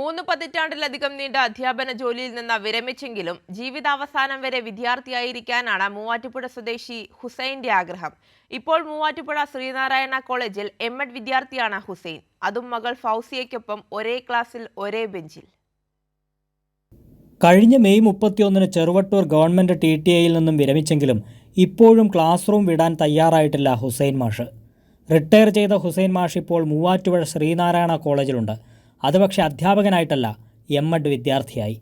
3 പതിറ്റാണ്ടിലധികം നീണ്ട അധ്യാപന ജോലിയിൽ നിന്ന് വിരമിച്ചെങ്കിലും ജീവിതാവസാനം വരെ വിദ്യാർത്ഥിയായിരിക്കാനാണ് മൂവാറ്റുപുഴ സ്വദേശി ഹുസൈന്റെ ആഗ്രഹം. ഇപ്പോൾ മൂവാറ്റുപുഴ ശ്രീനാരായണ കോളേജിൽ എം.എഡ് വിദ്യാർത്ഥിയാണ് ഹുസൈൻ. അതും മകൾ ഫൗസിയയ്ക്കൊപ്പം ഒരേ ക്ലാസ്സിൽ ഒരേ ബെഞ്ചിൽ. കഴിഞ്ഞ മെയ് 31 ചെറുവട്ടൂർ ഗവൺമെന്റ് TTIയിൽ നിന്നും വിരമിച്ചെങ്കിലും ഇപ്പോഴും ക്ലാസ് റൂം വിടാൻ തയ്യാറായിട്ടില്ല ഹുസൈൻ മാഷ്. റിട്ടയർ ചെയ്ത ഹുസൈൻ മാഷ് ഇപ്പോൾ മൂവാറ്റുപുഴ ശ്രീനാരായണ കോളേജിലുണ്ട്. അത് പക്ഷേ അധ്യാപകനായിട്ടല്ല, എം.എഡ് വിദ്യാർത്ഥിയായി.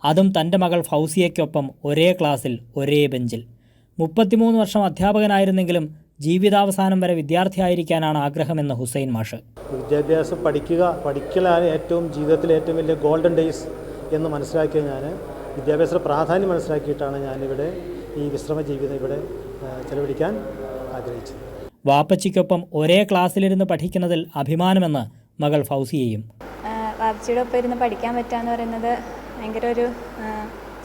അതും തൻ്റെ മകൾ ഫൗസിയയ്ക്കൊപ്പം ഒരേ ക്ലാസ്സിൽ ഒരേ ബെഞ്ചിൽ. 33 വർഷം അധ്യാപകനായിരുന്നെങ്കിലും ജീവിതാവസാനം വരെ വിദ്യാർത്ഥിയായിരിക്കാനാണ് ആഗ്രഹമെന്ന് ഹുസൈൻ മാഷ്. വിദ്യാഭ്യാസം പഠിക്കലാണ് ജീവിതത്തിലെ ഏറ്റവും വലിയ ഗോൾഡൻ ഡേയ്സ് എന്ന് മനസ്സിലാക്കിയ ഞാൻ വിദ്യാഭ്യാസ പ്രാധാന്യം മനസ്സിലാക്കിയിട്ടാണ് ഞാനിവിടെ ഈ വിശ്രമ ജീവിതം ഇവിടെ ചെലവഴിക്കാൻ ആഗ്രഹിച്ചത്. വാപ്പച്ചിക്കൊപ്പം ഒരേ ക്ലാസ്സിലിരുന്ന് പഠിക്കുന്നതിൽ അഭിമാനമെന്ന് മകൾ ഫൗസിയയും. വാപ്പച്ചിയുടെ ഒപ്പം ഇരുന്ന് പഠിക്കാൻ പറ്റുക പറയുന്നത് ഭയങ്കര ഒരു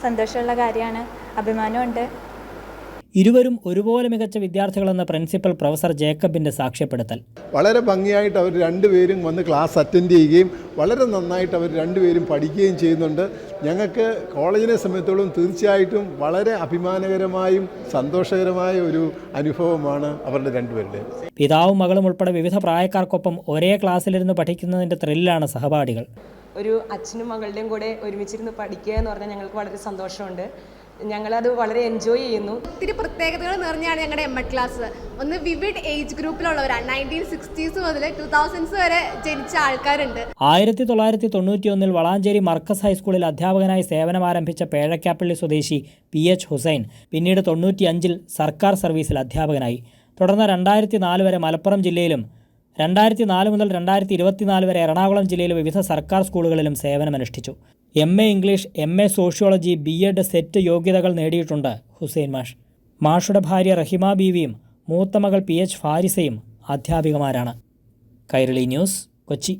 സന്തോഷമുള്ള കാര്യമാണ്, അഭിമാനമുണ്ട്. ഇരുവരും ഒരുപോലെ മികച്ച വിദ്യാർത്ഥികളെന്ന പ്രിൻസിപ്പൽ പ്രൊഫസർ ജേക്കബിൻ്റെ സാക്ഷ്യപ്പെടുത്തൽ. വളരെ ഭംഗിയായിട്ട് അവർ രണ്ടുപേരും വന്ന് ക്ലാസ് അറ്റൻഡ് ചെയ്യുകയും വളരെ നന്നായിട്ട് അവർ രണ്ടുപേരും പഠിക്കുകയും ചെയ്യുന്നുണ്ട്. ഞങ്ങൾക്ക് കോളേജിനെ സംബന്ധിച്ചോളം തീർച്ചയായിട്ടും വളരെ അഭിമാനകരമായും സന്തോഷകരമായ ഒരു അനുഭവമാണ് അവരുടെ രണ്ടുപേരുടെ. പിതാവും മകളും ഉൾപ്പെടെ വിവിധ പ്രായക്കാർക്കൊപ്പം ഒരേ ക്ലാസ്സിലിരുന്ന് പഠിക്കുന്നതിൻ്റെ ത്രില്ലാണ് സഹപാഠികൾ. ഒരു അച്ഛനും മകളുടെയും കൂടെ ഒരുമിച്ചിരുന്ന് പഠിക്കുക എന്ന് പറഞ്ഞാൽ ഞങ്ങൾക്ക് വളരെ സന്തോഷമുണ്ട്. ഞങ്ങളത് വളരെ എൻജോയ് ചെയ്യുന്നു. ഒത്തിരി പ്രത്യേകതകൾ നിറഞ്ഞാണ് ഞങ്ങളുടെ എം.എഡ് ക്ലാസ്. ഒന്ന് വിവിഡ് ഏജ് ഗ്രൂപ്പിലുള്ളവരാണ്. 1960s മുതൽ 2000s വരെ ജനിച്ച ആൾക്കാരുണ്ട്. 1991 വളാഞ്ചേരി മർക്കസ് ഹൈസ്കൂളിൽ അധ്യാപകനായി സേവനമാരംഭിച്ച പേഴക്കാപ്പള്ളി സ്വദേശി PH ഹുസൈൻ പിന്നീട് 95 സർക്കാർ സർവീസിൽ അധ്യാപകനായി. തുടർന്ന് 2004 വരെ മലപ്പുറം ജില്ലയിലും 2004 മുതൽ 2024 വരെ എറണാകുളം ജില്ലയിലെ വിവിധ സർക്കാർ സ്കൂളുകളിലും സേവനമനുഷ്ഠിച്ചു. MA English, MA sociology, B.Ed set യോഗ്യതകൾ നേടിയിട്ടുണ്ട് ഹുസൈൻ മാഷ്. മാഷുടെ ഭാര്യ റഹിമ ബീവിയും മൂത്ത മകൾ PH ഫാരിസയും അധ്യാപികമാരാണ്. കൈരളി ന്യൂസ്, കൊച്ചി.